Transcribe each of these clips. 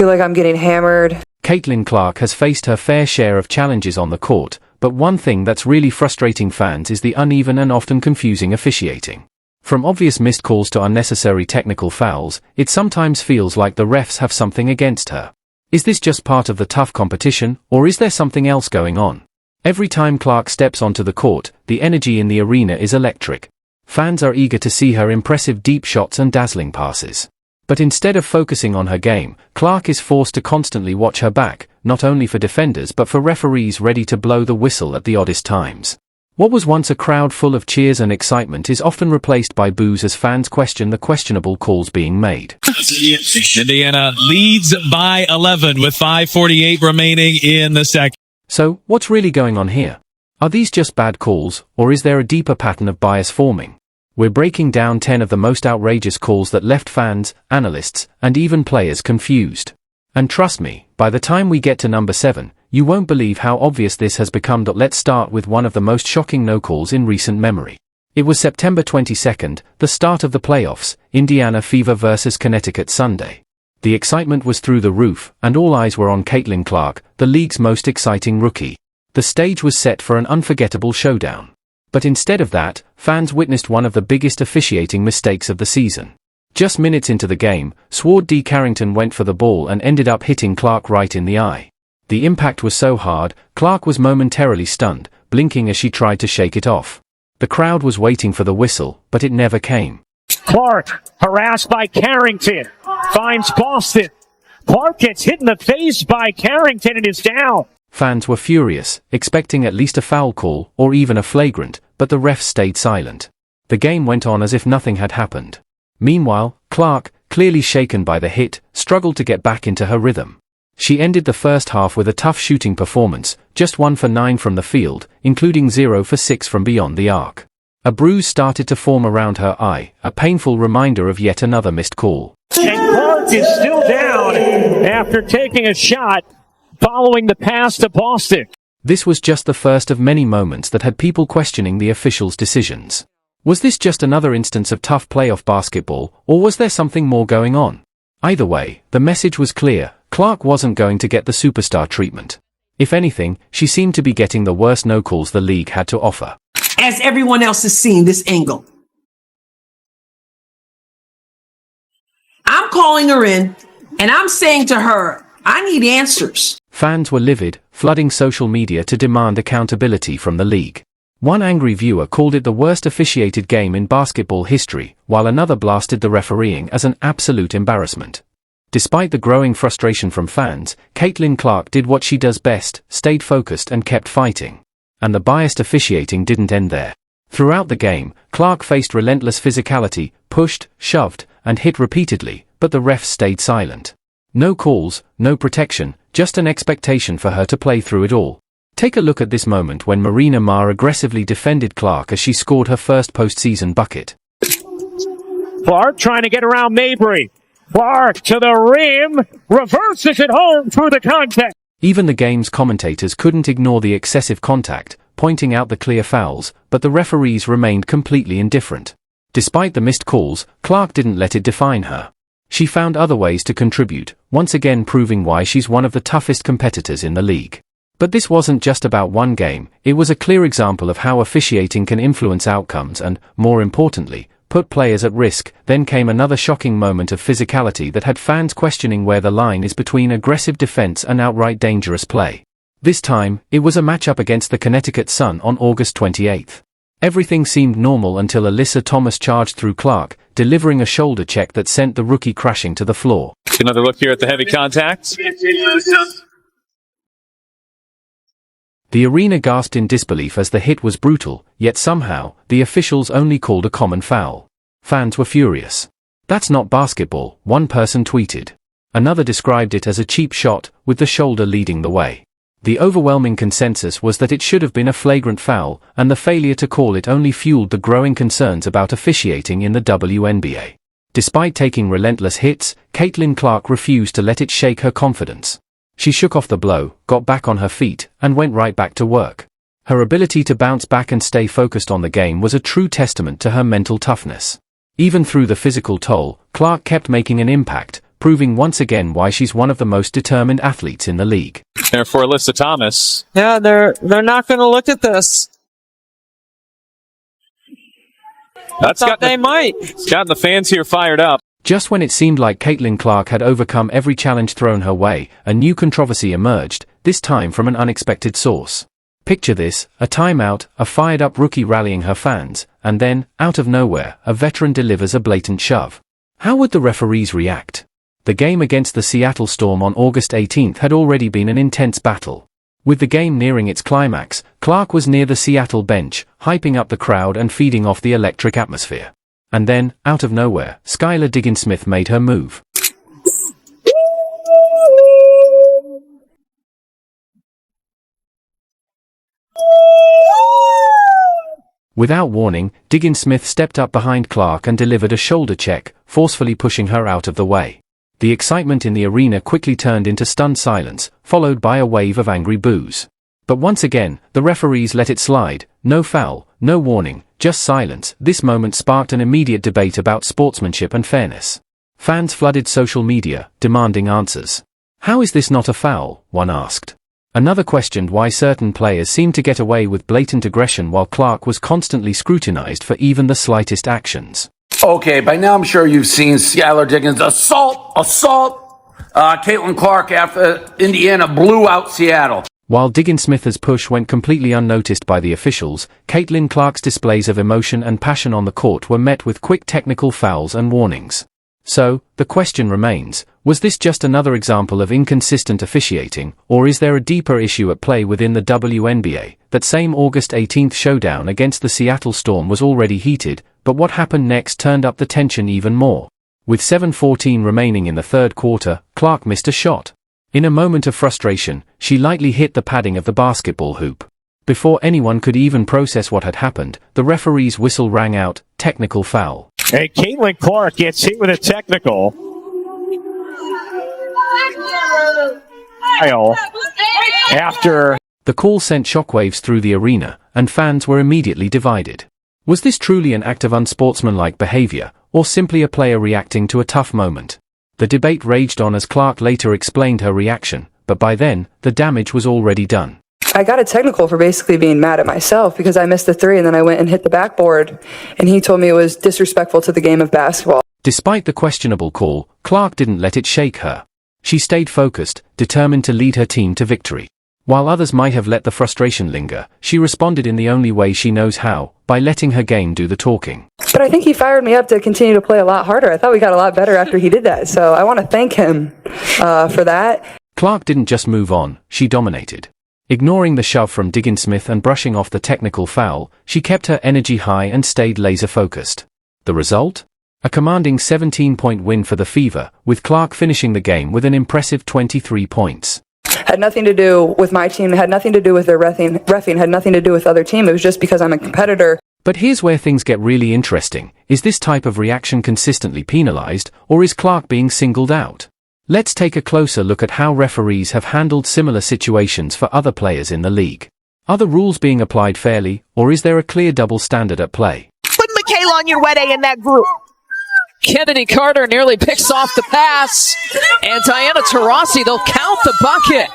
feel like I'm getting hammered. Caitlin Clark has faced her fair share of challenges on the court, but one thing that's really frustrating fans is the uneven and often confusing officiating. From obvious missed calls to unnecessary technical fouls, it sometimes feels like the refs have something against her. Is this just part of the tough competition, or is there something else going on? Every time Clark steps onto the court, the energy in the arena is electric. Fans are eager to see her impressive deep shots and dazzling passes. But instead of focusing on her game, Clark is forced to constantly watch her back, not only for defenders but for referees ready to blow the whistle at the oddest times. What was once a crowd full of cheers and excitement is often replaced by boos as fans question the questionable calls being made. Indiana leads by 11 with 5:48 remaining in the second. So, what's really going on here? Are these just bad calls, or is there a deeper pattern of bias forming? We're breaking down 10 of the most outrageous calls that left fans, analysts, and even players confused. And trust me, by the time we get to number 7, you won't believe how obvious this has become. Let's start with one of the most shocking no-calls in recent memory. It was September 22nd, the start of the playoffs, Indiana Fever versus Connecticut Sunday. The excitement was through the roof, and all eyes were on Caitlin Clark, the league's most exciting rookie. The stage was set for an unforgettable showdown. But instead of that, fans witnessed one of the biggest officiating mistakes of the season. Just minutes into the game, Sward D. Carrington went for the ball and ended up hitting Clark right in the eye. The impact was so hard, Clark was momentarily stunned, blinking as she tried to shake it off. The crowd was waiting for the whistle, but it never came. Clark, harassed by Carrington, finds Boston. Clark gets hit in the face by Carrington and is down. Fans were furious, expecting at least a foul call, or even a flagrant, but the refs stayed silent. The game went on as if nothing had happened. Meanwhile, Clark, clearly shaken by the hit, struggled to get back into her rhythm. She ended the first half with a tough shooting performance, just 1 for 9 from the field, including 0 for 6 from beyond the arc. A bruise started to form around her eye, a painful reminder of yet another missed call. And Clark is still down after taking a shot following the pass to Boston. This was just the first of many moments that had people questioning the officials' decisions. Was this just another instance of tough playoff basketball, or was there something more going on? Either way, the message was clear: Clark wasn't going to get the superstar treatment. If anything, she seemed to be getting the worst no-calls the league had to offer. As everyone else has seen this angle, I'm calling her in, and I'm saying to her, I need answers. Fans were livid, flooding social media to demand accountability from the league. One angry viewer called it the worst officiated game in basketball history, while another blasted the refereeing as an absolute embarrassment. Despite the growing frustration from fans, Caitlin Clark did what she does best, stayed focused and kept fighting. And the biased officiating didn't end there. Throughout the game, Clark faced relentless physicality, pushed, shoved, and hit repeatedly, but the refs stayed silent. No calls, no protection, just an expectation for her to play through it all. Take a look at this moment when Marina Ma aggressively defended Clark as she scored her first postseason bucket. Clark trying to get around Mabry. Clark to the rim, reverses it home through the contact. Even the game's commentators couldn't ignore the excessive contact, pointing out the clear fouls, but the referees remained completely indifferent. Despite the missed calls, Clark didn't let it define her. She found other ways to contribute, once again proving why she's one of the toughest competitors in the league. But this wasn't just about one game, it was a clear example of how officiating can influence outcomes and, more importantly, put players at risk. Then came another shocking moment of physicality that had fans questioning where the line is between aggressive defense and outright dangerous play. This time, it was a matchup against the Connecticut Sun on August 28th. Everything seemed normal until Alyssa Thomas charged through Clark, delivering a shoulder check that sent the rookie crashing to the floor. Another look here at the heavy contact. The arena gasped in disbelief as the hit was brutal, yet somehow, the officials only called a common foul. Fans were furious. "That's not basketball," one person tweeted. Another described it as a cheap shot, with the shoulder leading the way. The overwhelming consensus was that it should have been a flagrant foul, and the failure to call it only fueled the growing concerns about officiating in the WNBA. Despite taking relentless hits, Caitlin Clark refused to let it shake her confidence. She shook off the blow, got back on her feet, and went right back to work. Her ability to bounce back and stay focused on the game was a true testament to her mental toughness. Even through the physical toll, Clark kept making an impact, proving once again why she's one of the most determined athletes in the league. Therefore, Alyssa Thomas. Yeah, they're not going to look at this. They might. It's gotten the fans here fired up. Just when it seemed like Caitlin Clark had overcome every challenge thrown her way, a new controversy emerged, this time from an unexpected source. Picture this, a timeout, a fired-up rookie rallying her fans, and then, out of nowhere, a veteran delivers a blatant shove. How would the referees react? The game against the Seattle Storm on August 18th had already been an intense battle. With the game nearing its climax, Clark was near the Seattle bench, hyping up the crowd and feeding off the electric atmosphere. And then, out of nowhere, Skylar Diggins-Smith made her move. Without warning, Diggins-Smith stepped up behind Clark and delivered a shoulder check, forcefully pushing her out of the way. The excitement in the arena quickly turned into stunned silence, followed by a wave of angry boos. But once again, the referees let it slide. No foul, no warning, just silence. This moment sparked an immediate debate about sportsmanship and fairness. Fans flooded social media, demanding answers. How is this not a foul? One asked. Another questioned why certain players seemed to get away with blatant aggression while Clark was constantly scrutinized for even the slightest actions. Okay, by now I'm sure you've seen Skylar Diggins assault Caitlin Clark after Indiana blew out Seattle. While Diggins-Smith's push went completely unnoticed by the officials, Caitlin Clark's displays of emotion and passion on the court were met with quick technical fouls and warnings. So, the question remains, was this just another example of inconsistent officiating, or is there a deeper issue at play within the WNBA? That same August 18th showdown against the Seattle Storm was already heated, but what happened next turned up the tension even more. With 7:14 remaining in the third quarter, Clark missed a shot. In a moment of frustration, she lightly hit the padding of the basketball hoop. Before anyone could even process what had happened, the referee's whistle rang out, technical foul. And Caitlin Clark gets hit with a technical. After the call sent shockwaves through the arena, and fans were immediately divided. Was this truly an act of unsportsmanlike behavior, or simply a player reacting to a tough moment? The debate raged on as Clark later explained her reaction, but by then, the damage was already done. I got a technical for basically being mad at myself because I missed the three and then I went and hit the backboard, and he told me it was disrespectful to the game of basketball. Despite the questionable call, Clark didn't let it shake her. She stayed focused, determined to lead her team to victory. While others might have let the frustration linger, she responded in the only way she knows how, by letting her game do the talking. But I think he fired me up to continue to play a lot harder. I thought we got a lot better after he did that, so I want to thank him for that. Clark didn't just move on, she dominated. Ignoring the shove from Diggins-Smith and brushing off the technical foul, she kept her energy high and stayed laser-focused. The result? A commanding 17-point win for the Fever, with Clark finishing the game with an impressive 23 points. Had nothing to do with my team, had nothing to do with their reffing, had nothing to do with other team. It was just because I'm a competitor. But here's where things get really interesting. Is this type of reaction consistently penalized, or is Clark being singled out? Let's take a closer look at how referees have handled similar situations for other players in the league. Are the rules being applied fairly, or is there a clear double standard at play? Put Michaela Onyenwere in that group. Kennedy Carter nearly picks off the pass, and Diana Taurasi, they'll count the bucket.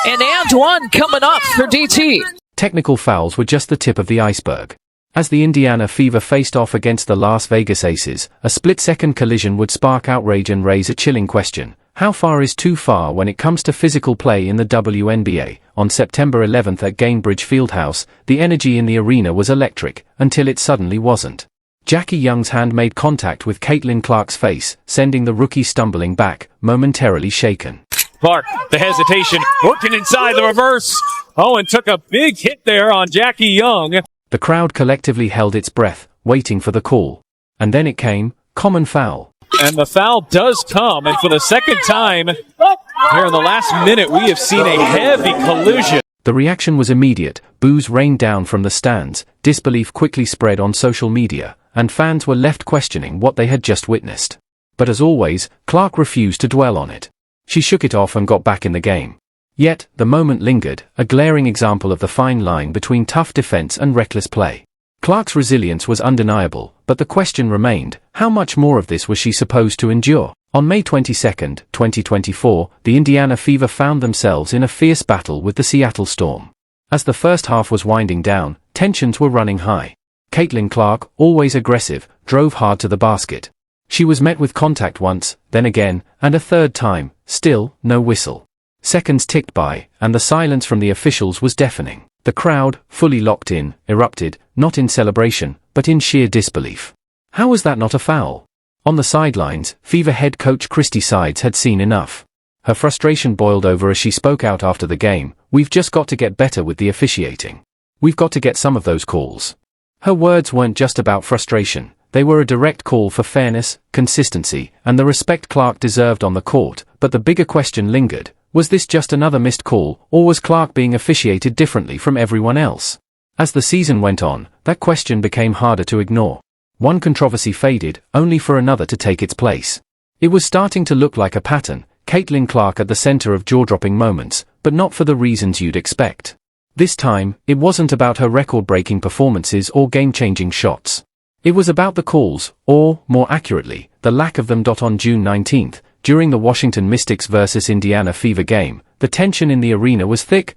And one coming up for DT. Technical fouls were just the tip of the iceberg. As the Indiana Fever faced off against the Las Vegas Aces, a split-second collision would spark outrage and raise a chilling question. How far is too far when it comes to physical play in the WNBA? On September 11th at Gainbridge Fieldhouse, the energy in the arena was electric, until it suddenly wasn't. Jackie Young's hand made contact with Caitlin Clark's face, sending the rookie stumbling back, momentarily shaken. Clark, the hesitation, working inside the reverse. Oh, and took a big hit there on Jackie Young. The crowd collectively held its breath, waiting for the call. And then it came, common foul. And the foul does come, and for the second time here in the last minute, we have seen a heavy collision. The reaction was immediate, boos rained down from the stands, disbelief quickly spread on social media, and fans were left questioning what they had just witnessed. But as always, Clark refused to dwell on it. She shook it off and got back in the game. Yet, the moment lingered, a glaring example of the fine line between tough defense and reckless play. Clark's resilience was undeniable, but the question remained, how much more of this was she supposed to endure? On May 22, 2024, the Indiana Fever found themselves in a fierce battle with the Seattle Storm. As the first half was winding down, tensions were running high. Caitlin Clark, always aggressive, drove hard to the basket. She was met with contact once, then again, and a third time, still, no whistle. Seconds ticked by, and the silence from the officials was deafening. The crowd, fully locked in, erupted, not in celebration, but in sheer disbelief. How was that not a foul? On the sidelines, Fever head coach Christy Sides had seen enough. Her frustration boiled over as she spoke out after the game. "We've just got to get better with the officiating. We've got to get some of those calls." Her words weren't just about frustration. They were a direct call for fairness, consistency, and the respect Clark deserved on the court, but the bigger question lingered. Was this just another missed call, or was Clark being officiated differently from everyone else? As the season went on, that question became harder to ignore. One controversy faded, only for another to take its place. It was starting to look like a pattern, Caitlin Clark at the center of jaw-dropping moments, but not for the reasons you'd expect. This time, it wasn't about her record-breaking performances or game-changing shots. It was about the calls, or, more accurately, the lack of them. On June 19, during the Washington Mystics vs Indiana Fever game, the tension in the arena was thick.